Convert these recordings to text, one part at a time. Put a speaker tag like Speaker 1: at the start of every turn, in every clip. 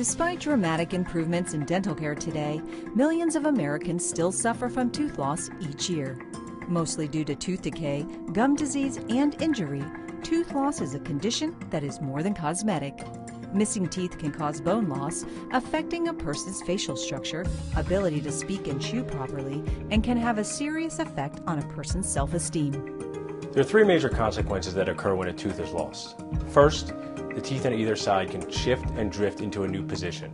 Speaker 1: Despite dramatic improvements in dental care today, millions of Americans still suffer from tooth loss each year. Mostly due to tooth decay, gum disease, and injury, tooth loss is a condition that is more than cosmetic. Missing teeth can cause bone loss, affecting a person's facial structure, ability to speak and chew properly, and can have a serious effect on a person's self-esteem.
Speaker 2: There are three major consequences that occur when a tooth is lost. First, the teeth on either side can shift and drift into a new position.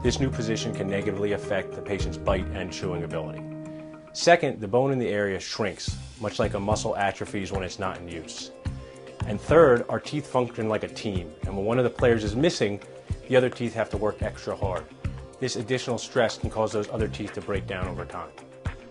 Speaker 2: This new position can negatively affect the patient's bite and chewing ability. Second, the bone in the area shrinks, much like a muscle atrophies when it's not in use. And third, our teeth function like a team, and when one of the players is missing, the other teeth have to work extra hard. This additional stress can cause those other teeth to break down over time.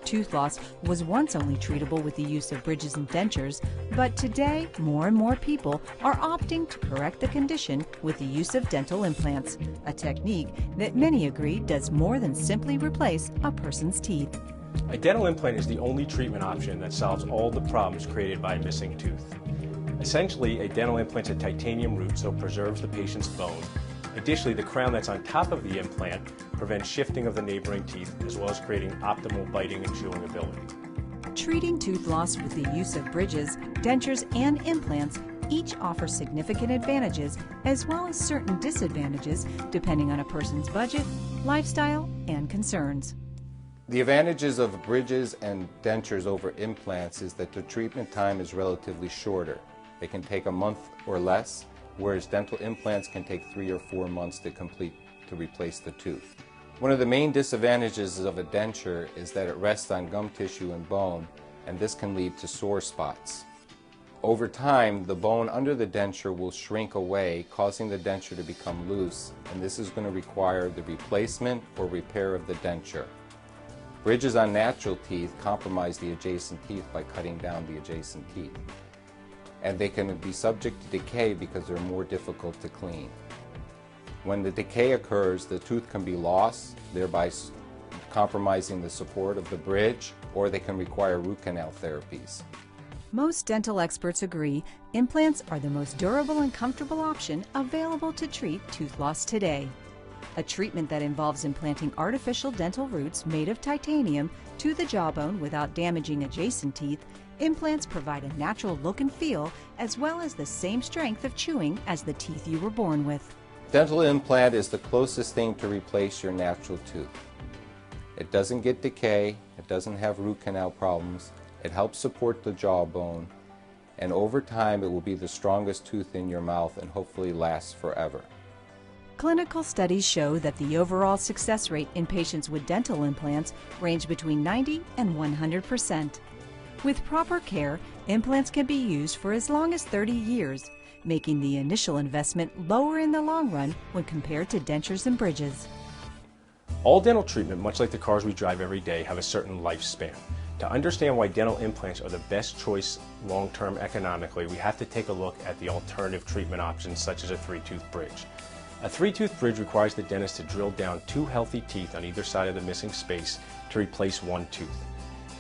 Speaker 1: Tooth loss was once only treatable with the use of bridges and dentures, but today more and more people are opting to correct the condition with the use of dental implants, a technique that many agree does more than simply replace a person's teeth.
Speaker 2: A dental implant is the only treatment option that solves all the problems created by a missing tooth. Essentially, a dental implant's a titanium root, so it preserves the patient's bone. Additionally, the crown that's on top of the implant prevents shifting of the neighboring teeth, as well as creating optimal biting and chewing ability.
Speaker 1: Treating tooth loss with the use of bridges, dentures, and implants each offer significant advantages as well as certain disadvantages depending on a person's budget, lifestyle, and concerns.
Speaker 3: The advantages of bridges and dentures over implants is that the treatment time is relatively shorter. They can take a month or less, whereas dental implants can take 3 or 4 months to complete to replace the tooth. One of the main disadvantages of a denture is that it rests on gum tissue and bone, and this can lead to sore spots. Over time, the bone under the denture will shrink away, causing the denture to become loose, and this is going to require the replacement or repair of the denture. Bridges on natural teeth compromise the adjacent teeth by cutting down the adjacent teeth, and they can be subject to decay because they're more difficult to clean. When the decay occurs, the tooth can be lost, thereby compromising the support of the bridge, or they can require root canal therapies.
Speaker 1: Most dental experts agree implants are the most durable and comfortable option available to treat tooth loss today. A treatment that involves implanting artificial dental roots made of titanium to the jawbone without damaging adjacent teeth, implants provide a natural look and feel as well as the same strength of chewing as the teeth you were born with.
Speaker 3: Dental implant is the closest thing to replace your natural tooth. It doesn't get decay, it doesn't have root canal problems, it helps support the jawbone, and over time it will be the strongest tooth in your mouth and hopefully lasts forever.
Speaker 1: Clinical studies show that the overall success rate in patients with dental implants range between 90 and 100%. With proper care, implants can be used for as long as 30 years, making the initial investment lower in the long run when compared to dentures and bridges.
Speaker 2: All dental treatment, much like the cars we drive every day, have a certain lifespan. To understand why dental implants are the best choice long-term economically, we have to take a look at the alternative treatment options such as a 3-tooth bridge. A 3-tooth bridge requires the dentist to drill down 2 healthy teeth on either side of the missing space to replace 1 tooth.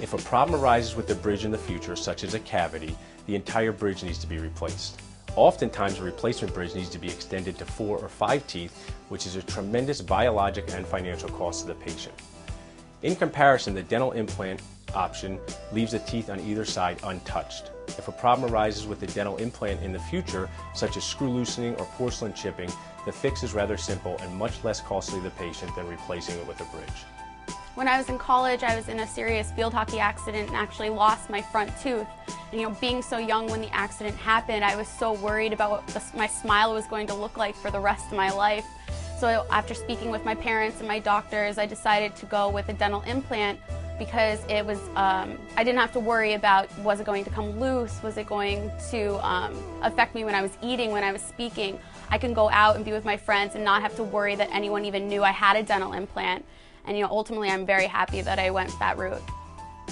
Speaker 2: If a problem arises with the bridge in the future, such as a cavity, the entire bridge needs to be replaced. Oftentimes, a replacement bridge needs to be extended to 4 or 5 teeth, which is a tremendous biologic and financial cost to the patient. In comparison, the dental implant option leaves the teeth on either side untouched. If a problem arises with the dental implant in the future, such as screw loosening or porcelain chipping, the fix is rather simple and much less costly to the patient than replacing it with a bridge.
Speaker 4: When I was in college, I was in a serious field hockey accident and actually lost my front tooth. And, being so young when the accident happened, I was so worried about what my smile was going to look like for the rest of my life. So after speaking with my parents and my doctors, I decided to go with a dental implant because it was, I didn't have to worry about, was it going to come loose, was it going to affect me when I was eating, when I was speaking. I can go out and be with my friends and not have to worry that anyone even knew I had a dental implant. And ultimately I'm very happy that I went that route.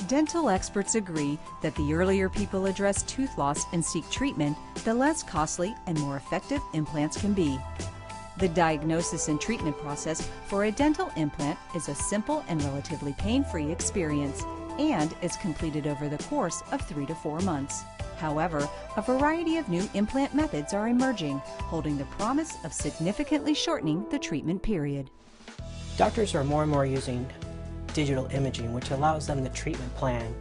Speaker 1: Dental experts agree that the earlier people address tooth loss and seek treatment, the less costly and more effective implants can be. The diagnosis and treatment process for a dental implant is a simple and relatively pain-free experience and is completed over the course of 3 to 4 months. However, a variety of new implant methods are emerging, holding the promise of significantly shortening the treatment period.
Speaker 5: Doctors are more and more using digital imaging, which allows them the treatment plan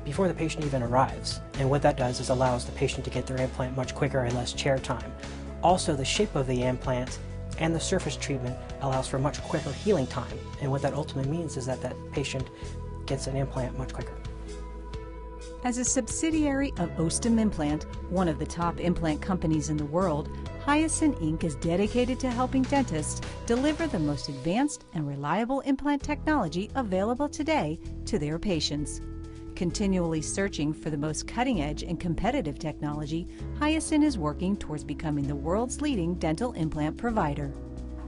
Speaker 5: before the patient even arrives. And what that does is allows the patient to get their implant much quicker and less chair time. Also, the shape of the implant and the surface treatment allows for much quicker healing time. And what that ultimately means is that that patient gets an implant much quicker.
Speaker 1: As a subsidiary of Ostem Implant, one of the top implant companies in the world, Hiossen Inc. is dedicated to helping dentists deliver the most advanced and reliable implant technology available today to their patients. Continually searching for the most cutting-edge and competitive technology, Hiossen is working towards becoming the world's leading dental implant provider.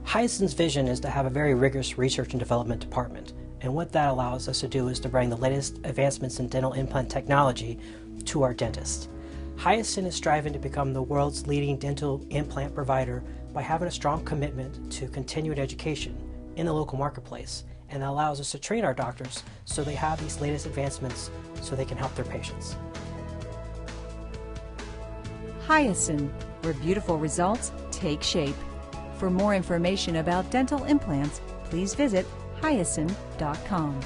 Speaker 5: Hiossen's vision is to have a very rigorous research and development department. And what that allows us to do is to bring the latest advancements in dental implant technology to our dentists. Hiossen is striving to become the world's leading dental implant provider by having a strong commitment to continued education in the local marketplace, and that allows us to train our doctors so they have these latest advancements so they can help their patients.
Speaker 1: Hiossen, where beautiful results take shape. For more information about dental implants, please visit Hiossen.com.